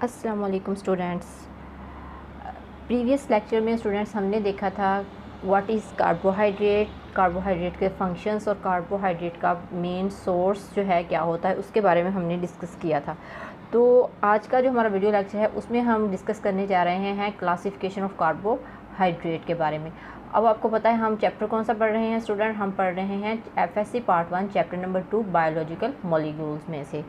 अस्सलाम वालेकुम students. Previous lecture में स्टूडेंट्स हमने देखा था व्हाट इज़ कार्बोहाइड्रेट, कार्बोहाइड्रेट के फंक्शंस और कार्बोहाइड्रेट का मेन सोर्स जो है क्या होता है उसके बारे में हमने डिस्कस किया था। तो आज का जो हमारा वीडियो लेक्चर है उसमें हम डिस्कस करने जा रहे हैं क्लासिफिकेशन ऑफ कार्बोहाइड्रेट के बारे में। अब आपको पता है हम चैप्टर कौन सा पढ़ रहे हैं स्टूडेंट, हम पढ़ रहे हैं FSc part 1 chapter number 2 biological molecules में से।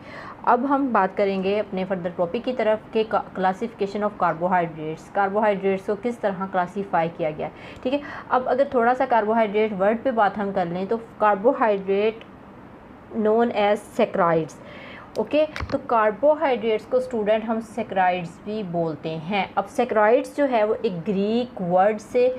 अब हम बात करेंगे अपने फर्दर टॉपिक की तरफ के क्लासिफिकेशन ऑफ कार्बोहाइड्रेट्स, कार्बोहाइड्रेट्स को किस तरह क्लासीफाई किया गया है। ठीक है, अब अगर थोड़ा सा कार्बोहाइड्रेट वर्ड पे बात हम कर लें तो carbohydrate known as saccharides. Okay, तो कार्बोहाइड्रेट्स को स्टूडेंट हम सैकराइड्स भी बोलते हैं। अब सैकराइड्स जो है वो एक ग्रीक वर्ड से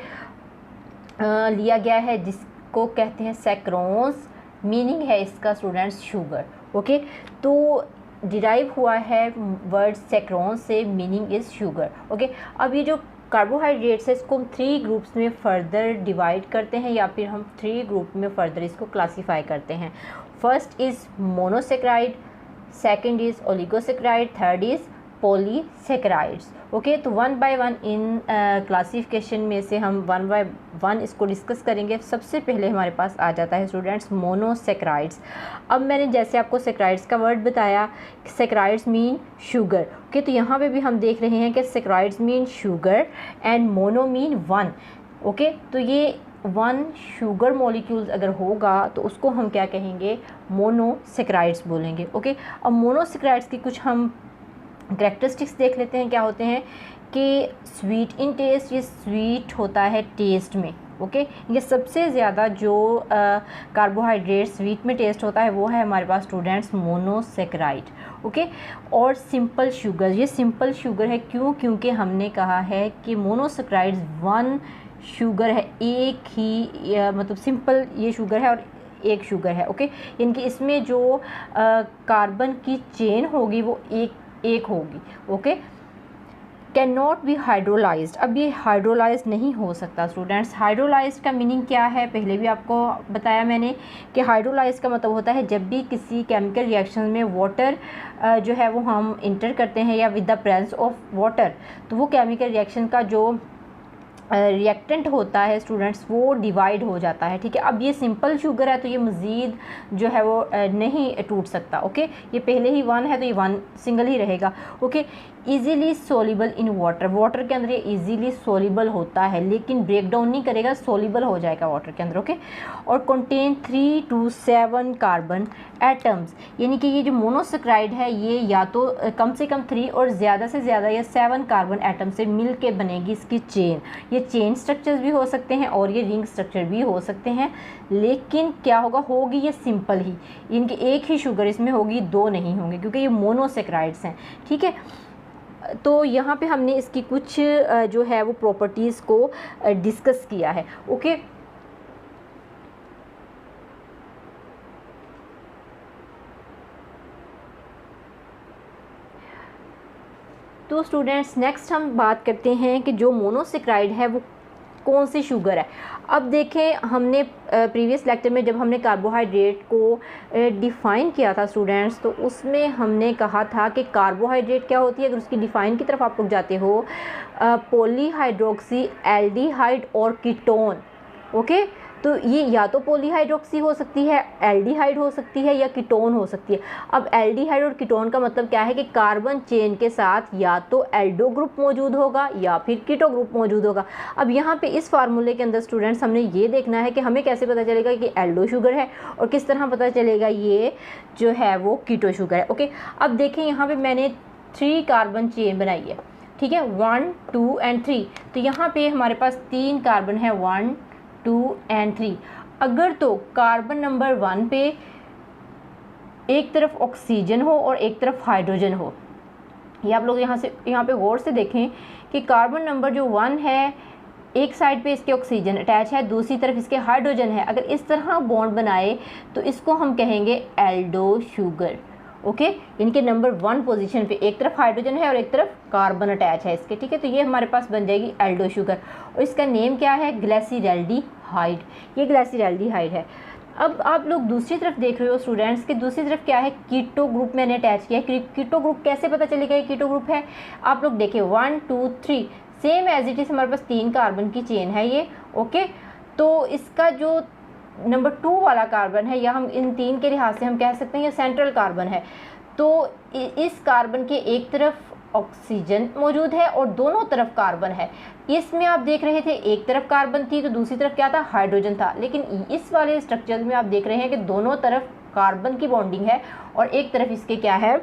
लिया गया है जिसको कहते हैं सैक्रोन्स। मीनिंग है इसका स्टूडेंट्स शुगर। ओके, तो डिराइव हुआ है वर्ड सैक्रोन से, मीनिंग इज़ शुगर। ओके, अब ये जो कार्बोहाइड्रेट्स है इसको हम 3 ग्रुप्स में फर्दर डिवाइड करते हैं या फिर हम 3 ग्रुप में फर्दर इसको क्लासीफाई करते हैं। First is monosaccharide, second is oligosaccharide, third is polysaccharides. Okay, तो 1 बाय 1 इन क्लासिफिकेशन में से हम 1 बाय 1 इसको डिस्कस करेंगे। सबसे पहले हमारे पास आ जाता है स्टूडेंट्स मोनोसेक्राइड्स। अब मैंने जैसे आपको सेक्राइड्स का वर्ड बताया, सेक्राइड्स मीन शुगर। ओके, तो यहाँ पे भी हम देख रहे हैं कि saccharides mean sugar and mono mean 1। Okay, तो ये 1 शुगर मॉलिक्यूल्स अगर होगा तो उसको हम क्या कहेंगे, मोनोसेक्राइड्स बोलेंगे। ओके, अब मोनोसेक्राइड्स की कुछ हम कैरेक्टरिस्टिक्स देख लेते हैं। क्या होते हैं कि स्वीट इन टेस्ट, ये स्वीट होता है टेस्ट में। ओके, ये सबसे ज़्यादा जो कार्बोहाइड्रेट स्वीट में टेस्ट होता है वो है हमारे पास स्टूडेंट्स मोनोसेक्राइड। ओके, और सिंपल शुगर, ये सिंपल शुगर है क्यों, क्योंकि हमने कहा है कि मोनोसेक्राइड्स 1 शुगर है, एक ही मतलब सिंपल ये शुगर है और एक शुगर है। ओके, इनकी इसमें जो कार्बन की चेन होगी वो एक होगी। Okay, can not be hydrolysed. अब ये हाइड्रोलाइज्ड नहीं हो सकता स्टूडेंट्स। हाइड्रोलाइज्ड का मीनिंग क्या है, पहले भी आपको बताया मैंने कि हाइड्रोलाइज्ड का मतलब होता है जब भी किसी केमिकल रिएक्शन में वाटर जो है वो हम इंटर करते हैं या with the presence of water, तो वो केमिकल रिएक्शन का जो रिएक्टेंट होता है स्टूडेंट्स वो डिवाइड हो जाता है। ठीक है, अब ये सिंपल शुगर है तो ये मज़ीद जो है वो नहीं टूट सकता। ओके, ये पहले ही 1 है तो ये 1 सिंगल ही रहेगा। Okay, easily soluble in water, water के अंदर ये इजीली सोल्यूबल होता है लेकिन ब्रेक डाउन नहीं करेगा, सोल्यूबल हो जाएगा वाटर के अंदर। ओके, और कंटेन 3 to 7 कार्बन एटम्स, यानी कि ये जो मोनोसेक्राइड है ये या तो कम से कम 3 और ज़्यादा से ज़्यादा या 7 कार्बन एटम से मिल के बनेगी इसकी चेन। ये चेन स्ट्रक्चर्स भी हो सकते हैं और ये रिंग स्ट्रक्चर भी हो सकते हैं, लेकिन क्या होगा, होगी ये सिंपल ही, इनकी एक ही शुगर इसमें होगी, 2 नहीं होंगे क्योंकि ये मोनोसेक्राइड्स हैं। ठीक है, तो यहाँ पे हमने इसकी कुछ जो है वो प्रॉपर्टीज़ को डिस्कस किया है। ओके, तो स्टूडेंट्स नेक्स्ट हम बात करते हैं कि जो मोनोसेक्राइड है वो कौन सी शुगर है। अब देखें, हमने प्रीवियस लेक्चर में जब हमने कार्बोहाइड्रेट को डिफ़ाइन किया था स्टूडेंट्स, तो उसमें हमने कहा था कि कार्बोहाइड्रेट क्या होती है। अगर उसकी डिफ़ाइन की तरफ आप लोग जाते हो, पॉलीहाइड्रोक्सी एल्डिहाइड और कीटोन। ओके, तो ये या तो पॉलीहाइड्रोक्सी हो सकती है, एल्डिहाइड हो सकती है या कीटोन हो सकती है। अब एल्डिहाइड और कीटोन का मतलब क्या है कि कार्बन चेन के साथ या तो एल्डो ग्रुप मौजूद होगा या फिर कीटो ग्रुप मौजूद होगा। अब यहाँ पे इस फार्मूले के अंदर स्टूडेंट्स हमने ये देखना है कि हमें कैसे पता चलेगा कि एल्डो शुगर है और किस तरह पता चलेगा ये जो है वो कीटो शुगर है। ओके, अब देखें यहाँ पर मैंने 3 कार्बन चेन बनाई है। ठीक है, 1 2 एंड 3, तो यहाँ पर हमारे पास 3 कार्बन है, 1 2 एंड 3। अगर तो कार्बन नंबर 1 पे एक तरफ ऑक्सीजन हो और एक तरफ हाइड्रोजन हो, ये आप लोग यहाँ पे गौर से देखें कि कार्बन नंबर जो 1 है एक साइड पे इसके ऑक्सीजन अटैच है, दूसरी तरफ इसके हाइड्रोजन है। अगर इस तरह बॉन्ड बनाए तो इसको हम कहेंगे एल्डो शुगर। ओके, इनके नंबर 1 पोजीशन पे एक तरफ हाइड्रोजन है और एक तरफ कार्बन अटैच है इसके। ठीक है, तो ये हमारे पास बन जाएगी एल्डो शुगर और इसका नेम क्या है, ग्लिसरॉल्डिहाइड। ये ग्लिसरॉल्डिहाइड है। अब आप लोग दूसरी तरफ देख रहे हो स्टूडेंट्स कि दूसरी तरफ क्या है, कीटो ग्रुप मैंने अटैच किया है। कीटो ग्रुप कैसे पता चलेगा ये कीटो ग्रुप है, आप लोग देखिए 1 2 3 सेम एज इट इज़ हमारे पास 3 कार्बन की चेन है ये। ओके, तो इसका जो नंबर 2 वाला कार्बन है, या हम इन 3 के लिहाज से हम कह सकते हैं ये सेंट्रल कार्बन है। तो इस कार्बन के एक तरफ ऑक्सीजन मौजूद है और दोनों तरफ कार्बन है। इसमें आप देख रहे थे एक तरफ कार्बन थी तो दूसरी तरफ क्या था, हाइड्रोजन था। लेकिन इस वाले स्ट्रक्चर में आप देख रहे हैं कि दोनों तरफ कार्बन की बॉन्डिंग है और एक तरफ इसके क्या है,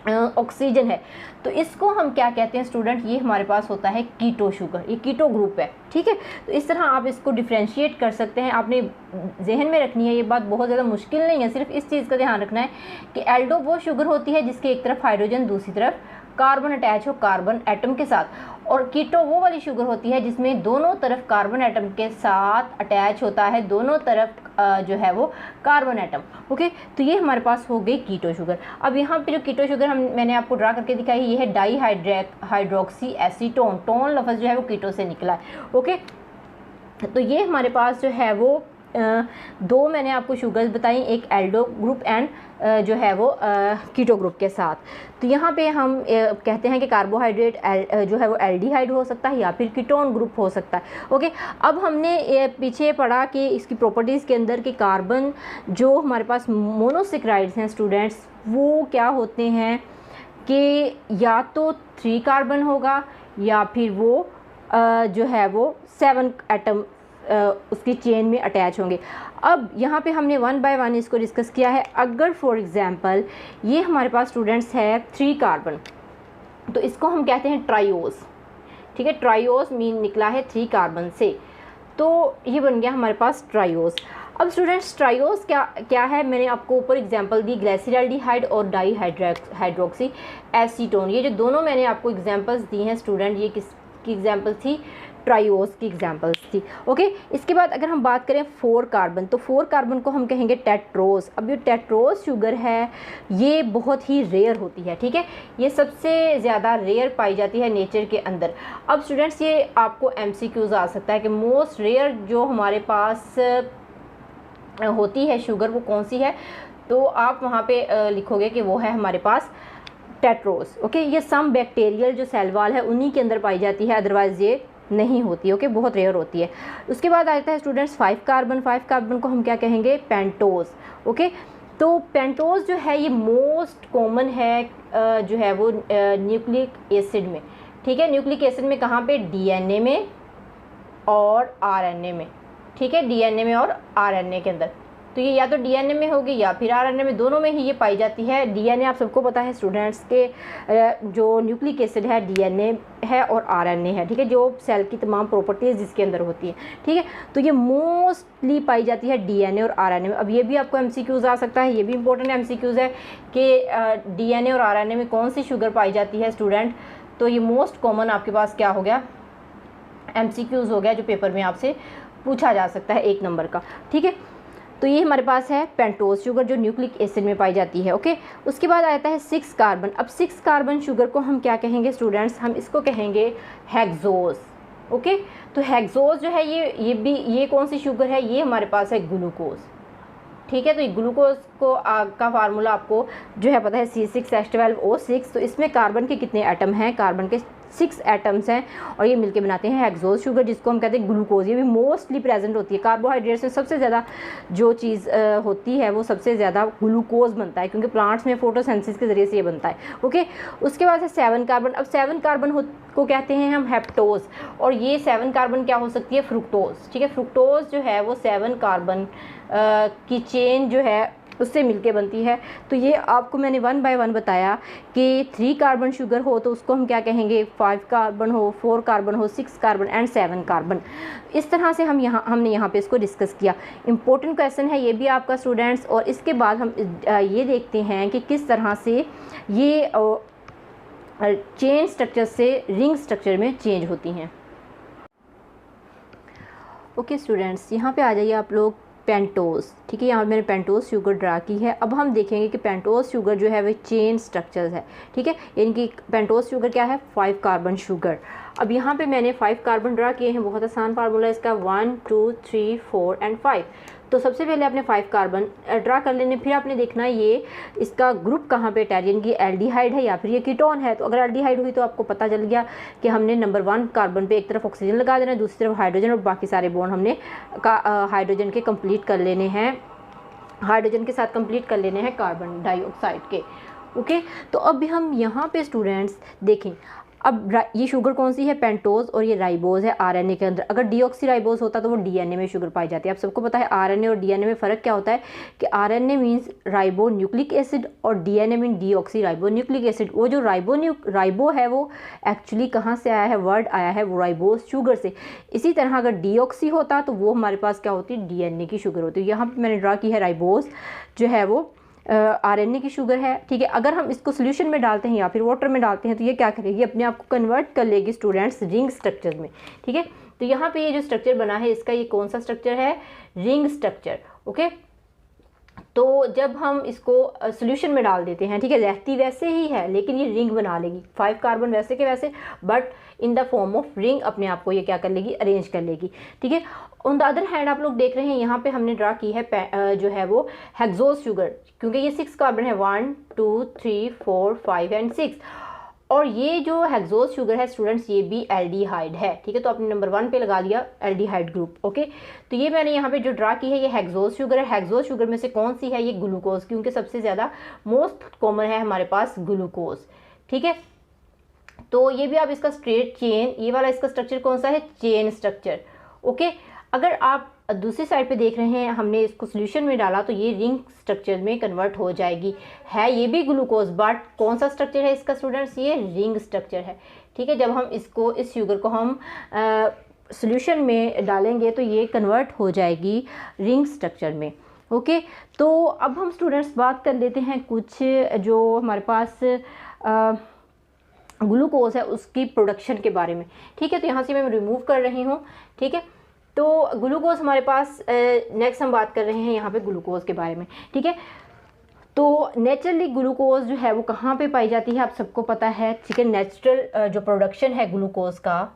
ऑक्सीजन है। तो इसको हम क्या कहते हैं स्टूडेंट, ये हमारे पास होता है कीटो शुगर, ये कीटो ग्रुप है। ठीक है, तो इस तरह आप इसको डिफ्रेंशिएट कर सकते हैं। आपने जहन में रखनी है, ये बात बहुत ज़्यादा मुश्किल नहीं है, सिर्फ इस चीज़ का ध्यान रखना है कि एल्डो वो शुगर होती है जिसके एक तरफ हाइड्रोजन दूसरी तरफ कार्बन अटैच हो कार्बन एटम के साथ, और कीटो वो वाली शुगर होती है जिसमें दोनों तरफ कार्बन एटम के साथ अटैच होता है, दोनों तरफ जो है वो कार्बन एटम। ओके, तो ये हमारे पास हो गई कीटो शुगर। अब यहाँ पे जो कीटो शुगर मैंने आपको ड्रा करके दिखाई, ये है डाई हाइड्रोक्सी एसीटोन। टोन लफ्ज़ जो है वो कीटो से निकला है। ओके, तो ये हमारे पास जो है वो दो मैंने आपको शुगर्स बताई, एक एल्डो ग्रुप एंड जो है वो कीटो ग्रुप के साथ। तो यहाँ पे हम कहते हैं कि कार्बोहाइड्रेट जो है वो एल्डिहाइड हो सकता है या फिर कीटोन ग्रुप हो सकता है। ओके, अब हमने पीछे पढ़ा कि इसकी प्रॉपर्टीज़ के अंदर कि कार्बन जो हमारे पास मोनोसेक्राइड्स हैं स्टूडेंट्स, वो क्या होते हैं कि या तो 3 कार्बन होगा या फिर वो जो है वो 7 एटम उसकी चेन में अटैच होंगे। अब यहाँ पे हमने 1 बाय 1 इसको डिस्कस किया है। अगर फॉर एग्ज़ाम्पल ये हमारे पास स्टूडेंट्स है 3 कार्बन, तो इसको हम कहते हैं ट्राइओस। ठीक है, ट्राइओस मीन निकला है 3 कार्बन से, तो ये बन गया हमारे पास ट्राइओस। अब स्टूडेंट्स ट्राइओस क्या है, मैंने आपको ऊपर एग्जांपल दी ग्लाइसरल्डिहाइड और डाई हाइड्रोक्सी एसीटोन। ये जो दोनों मैंने आपको एग्जांपल्स दी हैं स्टूडेंट, ये किसकी एग्जांपल थी, ट्राइओस की एग्जांपल्स थी। ओके, इसके बाद अगर हम बात करें 4 कार्बन, तो 4 कार्बन को हम कहेंगे टेट्रोस। अब ये टेट्रोस शुगर है, ये बहुत ही रेयर होती है। ठीक है, ये सबसे ज़्यादा रेयर पाई जाती है नेचर के अंदर। अब स्टूडेंट्स ये आपको MCQs आ सकता है कि मोस्ट रेयर जो हमारे पास होती है शुगर वो कौन सी है, तो आप वहाँ पे लिखोगे कि वो है हमारे पास टेट्रोस। ओके, ये सम बैक्टीरियल जो सेल वॉल है उन्हीं के अंदर पाई जाती है, अदरवाइज़ ये नहीं होती। ओके, बहुत रेयर होती है। उसके बाद आता है स्टूडेंट्स 5 कार्बन। 5 कार्बन को हम क्या कहेंगे, पेंटोस। ओके, तो पेंटोस जो है ये मोस्ट कॉमन है जो है वो न्यूक्लिक एसिड में। ठीक है, न्यूक्लिक एसिड में कहाँ पे, DNA में और RNA में। ठीक है, DNA में और RNA के अंदर, तो ये या तो DNA में होगी या फिर RNA में, दोनों में ही ये पाई जाती है। DNA आप सबको पता है स्टूडेंट्स के जो न्यूक्लिक एसिड है DNA है और RNA है। ठीक है, जो सेल की तमाम प्रॉपर्टीज़ जिसके अंदर होती है। ठीक है, तो ये मोस्टली पाई जाती है DNA और RNA में। अब ये भी आपको MCQs आ सकता है, ये भी इंपॉर्टेंट MCQs है कि DNA और RNA में कौन सी शुगर पाई जाती है स्टूडेंट। तो ये मोस्ट कॉमन आपके पास क्या हो गया, MCQs हो गया, जो पेपर में आपसे पूछा जा सकता है 1 नंबर का। ठीक है, तो ये हमारे पास है पेंटोस शुगर जो न्यूक्लिक एसिड में पाई जाती है। ओके, उसके बाद आता है 6 कार्बन। अब 6 कार्बन शुगर को हम क्या कहेंगे स्टूडेंट्स, हम इसको कहेंगे हेक्सोस। ओके, तो हेक्सोस जो है ये कौन सी शुगर है, ये हमारे पास है ग्लूकोज। ठीक है, तो ये ग्लूकोज को का फार्मूला आपको जो है पता है C6H12O6। तो इसमें कार्बन के कितने एटम हैं, कार्बन के 6 एटम्स हैं और ये मिलके बनाते हैं हेक्सोस शुगर, जिसको हम कहते हैं ग्लूकोज। ये भी मोस्टली प्रेजेंट होती है कार्बोहाइड्रेट्स में। सबसे ज़्यादा जो चीज़ होती है वो सबसे ज़्यादा ग्लूकोज बनता है, क्योंकि प्लांट्स में फोटोसिंथेसिस के ज़रिए से ये बनता है। ओके, उसके बाद है 7 कार्बन। अब 7 कार्बन को कहते हैं हम हेप्टोस, और ये 7 कार्बन क्या हो सकती है, फ्रुक्टोज। ठीक है, फ्रुक्टोज जो है वो 7 कार्बन की चेन जो है उससे मिलके बनती है। तो ये आपको मैंने 1 बाय 1 बताया कि 3 कार्बन शुगर हो तो उसको हम क्या कहेंगे, 5 कार्बन हो, 4 कार्बन हो, 6 कार्बन एंड 7 कार्बन। इस तरह से हमने यहाँ पे इसको डिस्कस किया। इम्पोर्टेंट क्वेश्चन है ये भी आपका स्टूडेंट्स। और इसके बाद हम ये देखते हैं कि किस तरह से ये चेन स्ट्रक्चर से रिंग स्ट्रक्चर में चेंज होती हैं। ओके स्टूडेंट्स, यहाँ पे आ जाइए आप लोग पेंटोस। ठीक है, यहाँ पे मैंने पेंटोस शुगर ड्रा की है। अब हम देखेंगे कि पेंटोस शुगर जो है वो चेन स्ट्रक्चर्स है। ठीक है, यानी कि पेंटोस शुगर क्या है, 5 कार्बन शुगर। अब यहाँ पे मैंने 5 कार्बन ड्रा किए हैं, बहुत आसान फार्मूला इसका 1 2 3 4 एंड 5। तो सबसे पहले आपने 5 कार्बन ड्रा कर लेने, फिर आपने देखना ये इसका ग्रुप कहाँ पे अटैच, कि एल्डिहाइड है या फिर ये कीटोन है। तो अगर एल्डिहाइड हुई तो आपको पता चल गया कि हमने नंबर 1 कार्बन पे एक तरफ ऑक्सीजन लगा देना है, दूसरी तरफ हाइड्रोजन, और बाकी सारे बॉन्ड हमने हाइड्रोजन के कंप्लीट कर लेने हैं, हाइड्रोजन के साथ कंप्लीट कर लेने हैं कार्बन डाइऑक्साइड के। ओके, तो अब हम यहाँ पे स्टूडेंट्स देखें, अब ये शुगर कौन सी है, पेंटोज, और ये राइबोज है आरएनए के अंदर। अगर डीऑक्सीराइबोज होता तो वो डीएनए में शुगर पाई जाती है। आप सबको पता है आरएनए और डीएनए में फ़र्क क्या होता है, कि RNA means ribonucleic acid और DNA mean deoxyribonucleic acid. वो जो राइबो है वो एक्चुअली कहाँ से आया है, वर्ड आया है वो राइबोज शुगर से। इसी तरह अगर डीऑक्सी होता तो वो हमारे पास क्या होती, डीएनए की शुगर होती है। यहाँ पर मैंने ड्रा की है राइबोज जो है वो आरएनए की शुगर है, ठीक है। अगर हम इसको सोल्यूशन में डालते हैं या फिर वाटर में डालते हैं तो ये क्या करेगी, अपने आप को कन्वर्ट कर लेगी स्टूडेंट्स रिंग स्ट्रक्चर में, ठीक है। तो यहाँ पे ये जो स्ट्रक्चर बना है इसका ये कौन सा स्ट्रक्चर है, रिंग स्ट्रक्चर। ओके, तो जब हम इसको सोल्यूशन में डाल देते हैं, ठीक है, रहती वैसे ही है लेकिन ये रिंग बना लेगी, 5 कार्बन वैसे के वैसे, but in the form of ring अपने आप को ये क्या कर लेगी, अरेंज कर लेगी, ठीक है। ऑन द अदर हैंड आप लोग देख रहे हैं यहाँ पे हमने ड्रा की है जो है वो हेक्सोज शुगर, क्योंकि ये 6 कार्बन है, 1 2 3 4 5 एंड 6, और ये जो हेक्सोज शुगर है स्टूडेंट्स ये भी एल्डिहाइड है, ठीक है। तो आपने नंबर 1 पे लगा दिया एल्डिहाइड ग्रुप। ओके, तो ये मैंने यहाँ पे जो ड्रा की है ये हेक्सोज शुगर है। हेक्सोज शुगर में से कौन सी है, ये ग्लूकोज, क्योंकि सबसे ज़्यादा मोस्ट कॉमन है हमारे पास ग्लूकोज, ठीक है। तो ये भी आप इसका स्ट्रेट चेन, ये वाला इसका स्ट्रक्चर कौन सा है, चेन स्ट्रक्चर। ओके, अगर आप दूसरी साइड पे देख रहे हैं हमने इसको सोल्यूशन में डाला तो ये रिंग स्ट्रक्चर में कन्वर्ट हो जाएगी, है ये भी ग्लूकोज, बट कौन सा स्ट्रक्चर है इसका स्टूडेंट्स, ये रिंग स्ट्रक्चर है, ठीक है। जब हम इसको इस शुगर को हम सोल्यूशन में डालेंगे तो ये कन्वर्ट हो जाएगी रिंग स्ट्रक्चर में। ओके, तो अब हम स्टूडेंट्स बात कर लेते हैं कुछ जो हमारे पास ग्लूकोज है उसकी प्रोडक्शन के बारे में, ठीक है। तो यहाँ से मैं रिमूव कर रही हूँ, ठीक है। तो ग्लूकोज हमारे पास नेक्स्ट हम बात कर रहे हैं यहाँ पे ग्लूकोज के बारे में, ठीक है। तो नेचुरली ग्लूकोज जो है वो कहाँ पे पाई जाती है, आप सबको पता है, ठीक है। नेचुरल जो प्रोडक्शन है ग्लूकोज का,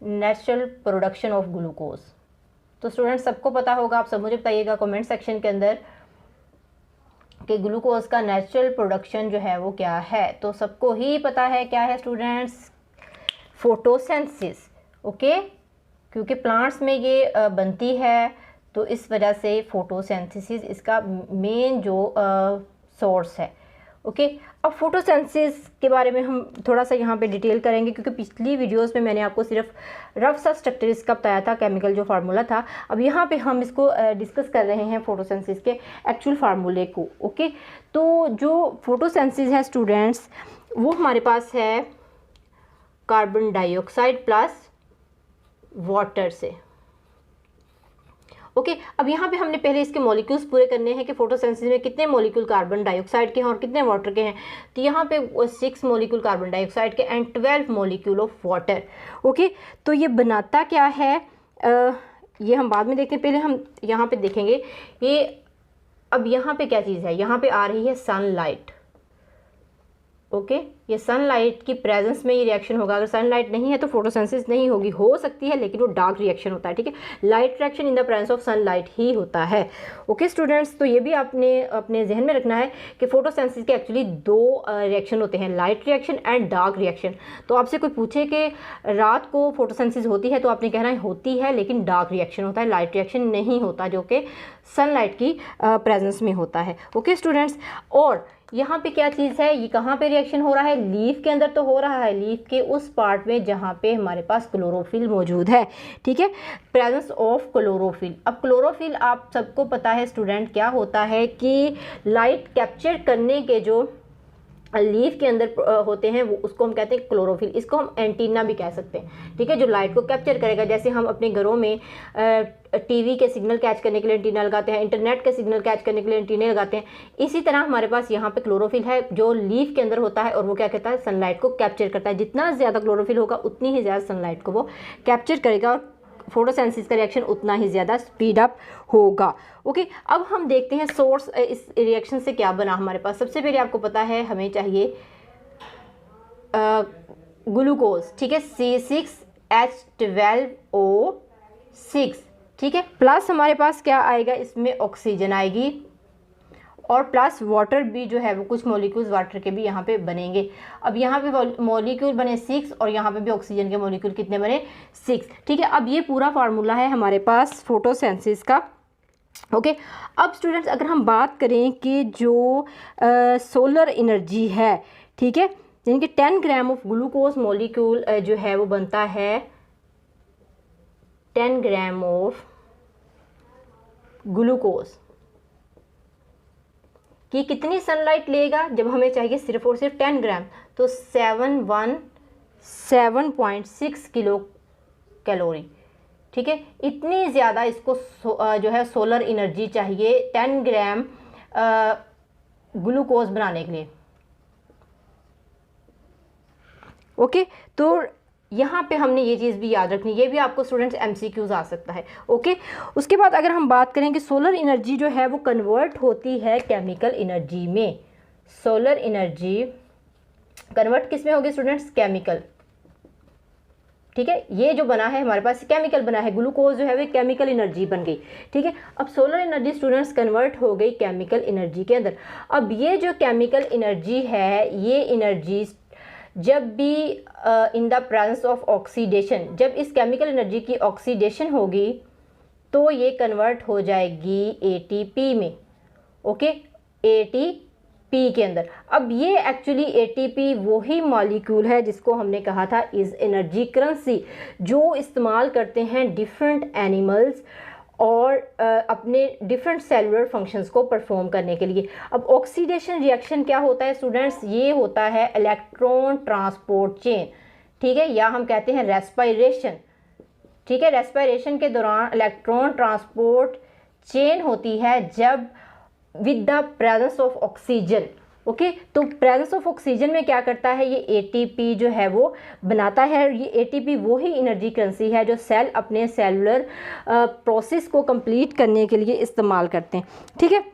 नेचुरल प्रोडक्शन ऑफ ग्लूकोज, तो स्टूडेंट सबको पता होगा, आप सब मुझे बताइएगा कमेंट सेक्शन के अंदर कि ग्लूकोज का नेचुरल प्रोडक्शन जो है वो क्या है। तो सबको ही पता है क्या है स्टूडेंट्स, फोटोसिंथेसिस। ओके, क्योंकि प्लांट्स में ये बनती है तो इस वजह से फोटोसिंथेसिस इसका मेन जो सोर्स है। ओके, अब फोटोसिंथेसिस के बारे में हम थोड़ा सा यहाँ पे डिटेल करेंगे, क्योंकि पिछली वीडियोस में मैंने आपको सिर्फ रफ सा स्ट्रक्चर इसका बताया था, केमिकल जो फार्मूला था। अब यहाँ पे हम इसको डिस्कस कर रहे हैं फोटोसिंथेसिस के एक्चुअल फार्मूले को। ओके, तो जो फोटोसिंथेसिस है स्टूडेंट्स वो हमारे पास है कार्बन डाइऑक्साइड प्लस वाटर से। ओके, अब यहाँ पे हमने पहले इसके मॉलिक्यूल्स पूरे करने हैं कि फोटोसिंथेसिस में कितने मॉलिक्यूल कार्बन डाइऑक्साइड के हैं और कितने वाटर के हैं। तो यहाँ पे 6 मॉलिक्यूल कार्बन डाइऑक्साइड के and 12 molecule of water. Okay, तो ये बनाता क्या है ये हम बाद में देखते हैं, पहले हम यहाँ पे देखेंगे ये। अब यहाँ पे क्या चीज़ है, यहाँ पे आ रही है सनलाइट। ओके, ये सनलाइट की प्रेजेंस में ये रिएक्शन होगा। अगर सनलाइट नहीं है तो फोटोसिंथेसिस नहीं होगी, हो सकती है लेकिन वो डार्क रिएक्शन होता है, ठीक है। Light reaction in the presence of sunlight ही होता है। ओके स्टूडेंट्स, तो ये भी आपने अपने जहन में रखना है कि फोटोसिंथेसिस के एक्चुअली 2 रिएक्शन होते हैं, light reaction and dark reaction. तो आपसे कोई पूछे कि रात को फोटोसिंथेसिस होती है तो आपने कहना है होती है, लेकिन डार्क रिएक्शन होता है, लाइट रिएक्शन नहीं होता, जो कि सनलाइट की प्रेजेंस में होता है। ओके स्टूडेंट्स, और यहाँ पे क्या चीज़ है, ये कहाँ पे रिएक्शन हो रहा है, लीफ के अंदर तो हो रहा है, लीफ के उस पार्ट में जहाँ पे हमारे पास क्लोरोफिल मौजूद है, ठीक है, प्रेजेंस ऑफ क्लोरोफिल। अब क्लोरोफिल आप सबको पता है स्टूडेंट क्या होता है कि लाइट कैप्चर करने के जो लीफ के अंदर होते हैं वो उसको हम कहते हैं क्लोरोफिल। इसको हम एंटीना भी कह सकते हैं, ठीक है, जो लाइट को कैप्चर करेगा। जैसे हम अपने घरों में टीवी के सिग्नल कैच करने के लिए एंटीना लगाते हैं, इंटरनेट के सिग्नल कैच करने के लिए एंटीना लगाते हैं, इसी तरह हमारे पास यहाँ पे क्लोरोफिल है जो लीफ के अंदर होता है और वो क्या कहता है, सनलाइट को कैप्चर करता है। जितना ज़्यादा क्लोरोफिल होगा उतनी ही ज़्यादा सनलाइट को वो कैप्चर करेगा और फोटोसिंथेसिस का रिएक्शन उतना ही ज़्यादा स्पीड अप होगा। ओके, अब हम देखते हैं सोर्स इस रिएक्शन से क्या बना हमारे पास। सबसे पहले आपको पता है हमें चाहिए ग्लूकोज, ठीक है, C6H12O 6, ठीक है। प्लस हमारे पास क्या आएगा, इसमें ऑक्सीजन आएगी और प्लस वाटर भी जो है वो कुछ मॉलिक्यूल्स वाटर के भी यहाँ पे बनेंगे। अब यहाँ पे मॉलिक्यूल बने 6 और यहाँ पे भी ऑक्सीजन के मॉलिक्यूल कितने बने, 6, ठीक है। अब ये पूरा फार्मूला है हमारे पास फोटोसिंथेसिस का, ओके। अब स्टूडेंट्स अगर हम बात करें कि जो सोलर एनर्जी है, ठीक है, यानी कि 10 ग्राम ऑफ ग्लूकोज मॉलिक्यूल जो है वो बनता है 10 ग्राम ऑफ ग्लूकोज कि कितनी सनलाइट लेगा, जब हमें चाहिए सिर्फ और सिर्फ 10 ग्राम, तो 7.6 किलो कैलोरी, ठीक है। इतनी ज़्यादा इसको जो है सोलर एनर्जी चाहिए 10 ग्राम ग्लूकोज बनाने के लिए, ओके। तो यहाँ पे हमने ये चीज़ भी याद रखनी, ये भी आपको स्टूडेंट्स MCQs आ सकता है, ओके। उसके बाद अगर हम बात करें कि सोलर एनर्जी जो है वो कन्वर्ट होती है केमिकल एनर्जी में। सोलर एनर्जी कन्वर्ट किस में होगी स्टूडेंट्स, केमिकल, ठीक है। ये जो बना है हमारे पास केमिकल बना है, ग्लूकोज जो है वो केमिकल एनर्जी बन गई, ठीक है। अब सोलर एनर्जी स्टूडेंट्स कन्वर्ट हो गई केमिकल एनर्जी के अंदर। अब ये जो केमिकल एनर्जी है, ये एनर्जी जब भी इन द प्रेजेंस ऑफ ऑक्सीडेशन, जब इस केमिकल एनर्जी की ऑक्सीडेशन होगी तो ये कन्वर्ट हो जाएगी ATP में, ओके, ATP के अंदर। अब ये एक्चुअली ATP वही मॉलिक्यूल है जिसको हमने कहा था इज एनर्जी करेंसी, जो इस्तेमाल करते हैं डिफरेंट एनिमल्स और अपने डिफरेंट सेलुलर फंक्शंस को परफॉर्म करने के लिए। अब ऑक्सीडेशन रिएक्शन क्या होता है स्टूडेंट्स, ये होता है इलेक्ट्रॉन ट्रांसपोर्ट चेन, ठीक है, या हम कहते हैं रेस्पिरेशन, ठीक है। रेस्पिरेशन के दौरान इलेक्ट्रॉन ट्रांसपोर्ट चेन होती है जब with the presence of oxygen, okay. तो प्रेजेंस ऑफ ऑक्सीजन में क्या करता है, ये ATP जो है वो बनाता है। ये ATP वही एनर्जी करेंसी है जो सेल अपने सेलुलर प्रोसेस को कंप्लीट करने के लिए इस्तेमाल करते हैं, ठीक है।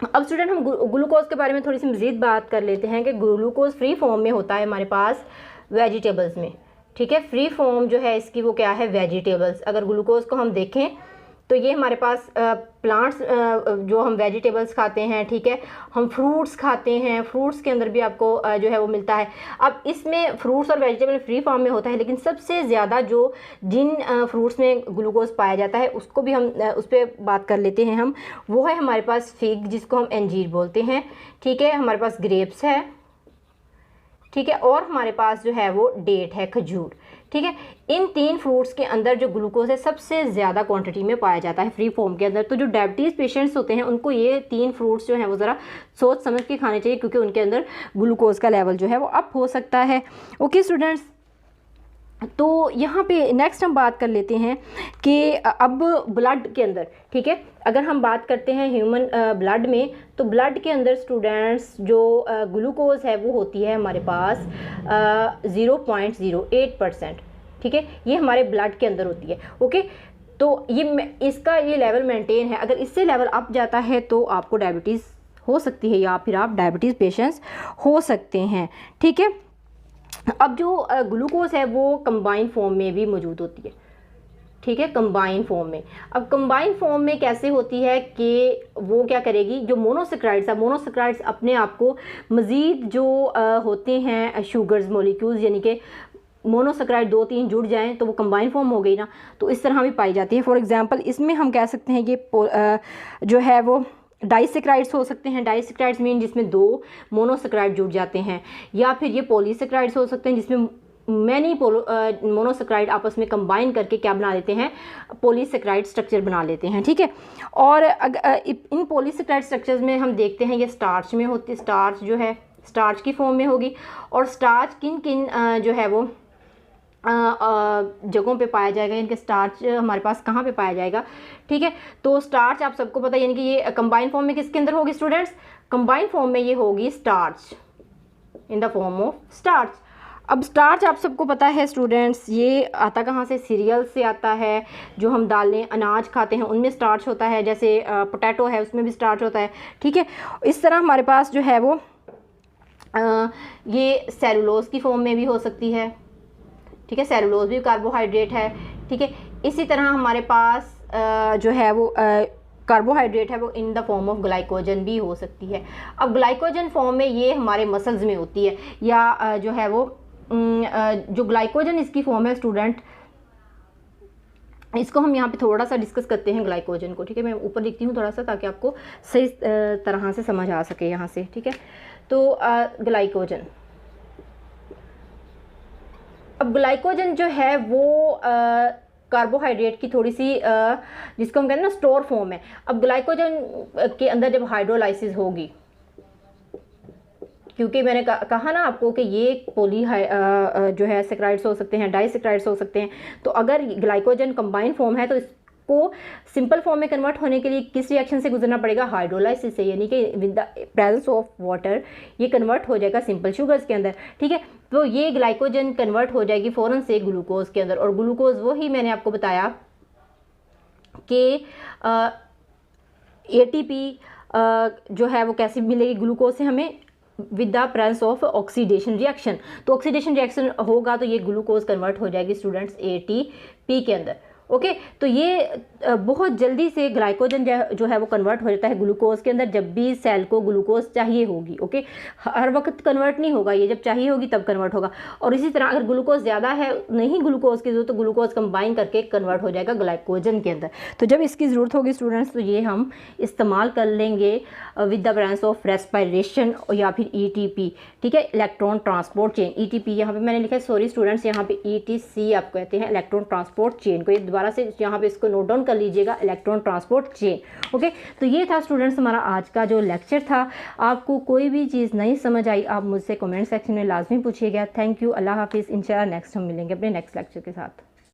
अब स्टूडेंट हम ग्लूकोज के बारे में थोड़ी सी मज़ीद बात कर लेते हैं कि ग्लूकोज फ्री फॉर्म में होता है हमारे पास वेजिटेबल्स में, ठीक है। फ्री फॉर्म जो है इसकी वो क्या है, वेजिटेबल्स। अगर ग्लूकोज को हम देखें तो ये हमारे पास प्लांट्स जो हम वेजिटेबल्स खाते हैं, ठीक है, हम फ्रूट्स खाते हैं, फ्रूट्स के अंदर भी आपको जो है वो मिलता है। अब इसमें फ्रूट्स और वेजिटेबल फ्री फॉर्म में होता है, लेकिन सबसे ज़्यादा जो जिन फ्रूट्स में ग्लूकोज पाया जाता है उसको भी हम उस पर बात कर लेते हैं हम। वो है हमारे पास फिग, जिसको हम अंजीर बोलते हैं, ठीक है। हमारे पास ग्रेप्स है, ठीक है, और हमारे पास जो है वो डेट है, खजूर, ठीक है। इन 3 फ्रूट्स के अंदर जो ग्लूकोज है सबसे ज़्यादा क्वांटिटी में पाया जाता है फ्री फॉर्म के अंदर। तो जो डायबिटीज़ पेशेंट्स होते हैं उनको ये 3 फ्रूट्स जो हैं वो ज़रा सोच समझ के खाने चाहिए, क्योंकि उनके अंदर ग्लूकोज का लेवल जो है वो अप हो सकता है, ओके स्टूडेंट्स। तो यहाँ पे नेक्स्ट हम बात कर लेते हैं कि अब ब्लड के अंदर, ठीक है, अगर हम बात करते हैं ह्यूमन ब्लड में, तो ब्लड के अंदर स्टूडेंट्स जो ग्लूकोज है वो होती है हमारे पास 0.08%, ठीक है। ये हमारे ब्लड के अंदर होती है, ओके। तो ये इसका ये लेवल मेंटेन है, अगर इससे लेवल अप जाता है तो आपको डायबिटीज़ हो सकती है या फिर आप डायबिटीज़ पेशेंट्स हो सकते हैं, ठीक है। अब जो ग्लूकोज है वो कंबाइन फॉर्म में भी मौजूद होती है, ठीक है, कंबाइन फॉर्म में। अब कंबाइन फॉर्म में कैसे होती है कि वो क्या करेगी, जो मोनोसेक्राइड्स है, मोनोसेक्राइड्स अपने आप को मज़ीद जो होते हैं शुगर्स मॉलिक्यूल्स, यानी कि मोनोसेक्राइड 2-3 जुड़ जाएं तो वो कंबाइन फॉर्म हो गई ना, तो इस तरह भी पाई जाती है। फॉर एग्जांपल इसमें हम कह सकते हैं ये जो है वो डाइसेक्राइड्स हो सकते हैं। डाइसेक्राइड्स मीन जिसमें 2 मोनोसेक्राइड जुड़ जाते हैं, या फिर ये पॉलीसेक्राइड्स हो सकते हैं जिसमें मैनी मोनोसेक्राइड आपस में कंबाइन करके क्या बना लेते हैं, पॉलीसेक्राइड स्ट्रक्चर बना लेते हैं, ठीक है। और इन पॉलीसेक्राइड स्ट्रक्चर्स में हम देखते हैं ये स्टार्च में होती है, स्टार्च जो है स्टार्च की फॉर्म में होगी। और स्टार्च किन किन जो है वो जगहों पे पाया जाएगा, इनके स्टार्च हमारे पास कहाँ पे पाया जाएगा, ठीक है। तो स्टार्च आप सबको पता है, यानी कि ये कंबाइन फॉर्म में किसके अंदर होगी स्टूडेंट्स, कंबाइन फॉर्म में ये होगी starch, in the form of starch. अब स्टार्च आप सबको पता है स्टूडेंट्स, ये आता कहाँ से, सीरियल से आता है। जो हम दालें अनाज खाते हैं उनमें स्टार्च होता है, जैसे पोटैटो है उसमें भी स्टार्च होता है, ठीक है। इस तरह हमारे पास जो है वो ये सेलुलोज की फॉर्म में भी हो सकती है, ठीक है, सेलुलोज भी कार्बोहाइड्रेट है, ठीक है। इसी तरह हमारे पास जो है वो कार्बोहाइड्रेट है वो in the form of glycogen भी हो सकती है। अब ग्लाइकोजन फॉर्म में ये हमारे मसल्स में होती है, या जो है वो जो ग्लाइकोजन इसकी फॉर्म है स्टूडेंट, इसको हम यहाँ पे थोड़ा सा डिस्कस करते हैं ग्लाइकोजन को, ठीक है। मैं ऊपर लिखती हूँ थोड़ा सा ताकि आपको सही तरह से समझ आ सके यहाँ से, ठीक है। तो ग्लाइकोजन, अब ग्लाइकोजन जो है वो कार्बोहाइड्रेट की थोड़ी सी जिसको हम कहते हैं ना स्टोर फॉर्म है। अब ग्लाइकोजन के अंदर जब हाइड्रोलाइसिस होगी, क्योंकि मैंने कहा ना आपको कि ये पॉली जो है सेक्राइड्स हो सकते हैं, डाइसेक्राइड्स हो सकते हैं। तो अगर ग्लाइकोजन कंबाइंड फॉर्म है तो इसको सिंपल फॉर्म में कन्वर्ट होने के लिए किस रिएक्शन से गुजरना पड़ेगा? हाइड्रोलाइसिस से, यानी कि with the presence of water ये कन्वर्ट हो जाएगा सिंपल शुगर्स के अंदर, ठीक है। तो ये ग्लाइकोजन कन्वर्ट हो जाएगी फ़ौरन से ग्लूकोज के अंदर, और ग्लूकोज वही मैंने आपको बताया कि एटीपी जो है वो कैसे मिलेगी ग्लूकोज से हमें? With the presence of oxidation reaction. तो ऑक्सीडेशन रिएक्शन होगा तो ये ग्लूकोज कन्वर्ट हो जाएगी स्टूडेंट्स एटीपी के अंदर, ओके। तो ये बहुत जल्दी से ग्लाइकोजन जो है वो कन्वर्ट हो जाता है ग्लूकोज के अंदर जब भी सेल को ग्लूकोज चाहिए होगी, ओके। हर वक्त कन्वर्ट नहीं होगा, ये जब चाहिए होगी तब कन्वर्ट होगा। और इसी तरह अगर ग्लूकोज ज़्यादा है, नहीं ग्लूकोज की जरूरत, तो ग्लूकोज कंबाइन करके कन्वर्ट हो जाएगा ग्लाइकोजन के अंदर। तो जब इसकी ज़रूरत होगी स्टूडेंट्स तो ये हम इस्तेमाल कर लेंगे with the presence of respiration या फिर ईटीपी, ठीक है, इलेक्ट्रॉन ट्रांसपोर्ट चेन। ईटीपी यहाँ पे मैंने लिखा है, सॉरी स्टूडेंट्स, यहाँ पे ईटीसी आप कहते हैं इलेक्ट्रॉन ट्रांसपोर्ट चेन को। ये दोबारा से यहाँ पे इसको नोट डाउन कर लीजिएगा, इलेक्ट्रॉन ट्रांसपोर्ट चेन, ओके। तो ये था स्टूडेंट्स हमारा आज का जो लेक्चर था। आपको कोई भी चीज़ नहीं समझ आई आप मुझसे कमेंट सेक्शन में लाजमी पूछिएगा। थैंक यू, अल्लाह हाफिज़। इंशाल्लाह नेक्स्ट हम मिलेंगे अपने नेक्स्ट लेक्चर के साथ।